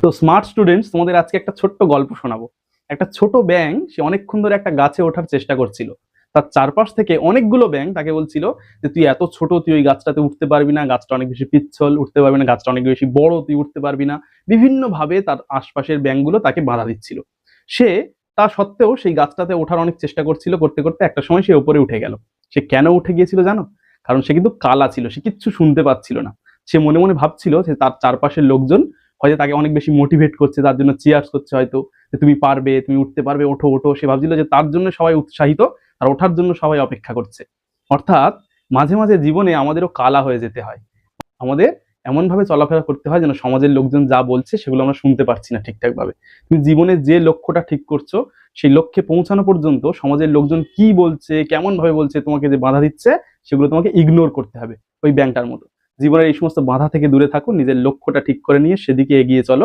তো smart students, তোমাদের আজকে একটা ছোট্ট গল্প শোনাবো। একটা ছোট ব্যাঙ সে অনেকক্ষণ ধরে একটা গাছে ওঠার চেষ্টা করছিল। তার চারপাশ থেকে অনেকগুলো ব্যাঙ তাকে বলছিল যে তুই এত ছোট, তুই ওই গাছটাতে উঠতে পারবি না, গাছটা অনেক বেশি পিচ্ছল, উঠতে পারবি না, গাছটা অনেক বেশি বড়, তুই উঠতে পারবি না। বিভিন্ন ভাবে তার আশপাশের ব্যাঙগুলো তাকে বাধা দিচ্ছিল। সে তা সত্ত্বেও সেই গাছটাতে ওঠার অনেক চেষ্টা করছিল, করতে করতে একটা সময় সে উপরে উঠে গেল। সে কেন উঠে গিয়েছিল জানো? কারণ সে কিন্তু কালা ছিল, সে কিচ্ছু শুনতে পাচ্ছিল না। সে মনে মনে ভাবছিল যে তার চারপাশের লোকজন হয়তো তাকে অনেক বেশি মোটিভেট করছে, তার জন্য চিয়ার্স করছে হয়তো, যে তুমি পারবে, তুমি উঠতে পারবে, ওঠো ওঠো। সে ভাবছিল যে তার জন্য সবাই উৎসাহিত, আর ওঠার জন্য সবাই অপেক্ষা করছে। অর্থাৎ মাঝে মাঝে জীবনে আমাদেরও কালা হয়ে যেতে হয়। আমাদের এমন ভাবে চলাফেরা করতে হয় যেন সমাজের লোকজন যা বলছে সেগুলো আমরা শুনতে পাচ্ছি না ঠিকঠাক ভাবে। তুমি জীবনে যে লক্ষ্যটা ঠিক করছো সেই লক্ষ্যে পৌঁছানো পর্যন্ত সমাজের লোকজন কি বলছে, কেমন ভাবে বলছে, তোমাকে যে বাধা দিচ্ছে, সেগুলো তোমাকে ইগনোর করতে হবে, ওই ব্যাংকটার মতো। জীবনের এই সমস্ত বাধা থেকে দূরে থাকো, নিজের লক্ষ্যটা ঠিক করে নিয়ে সেদিকে এগিয়ে চলো।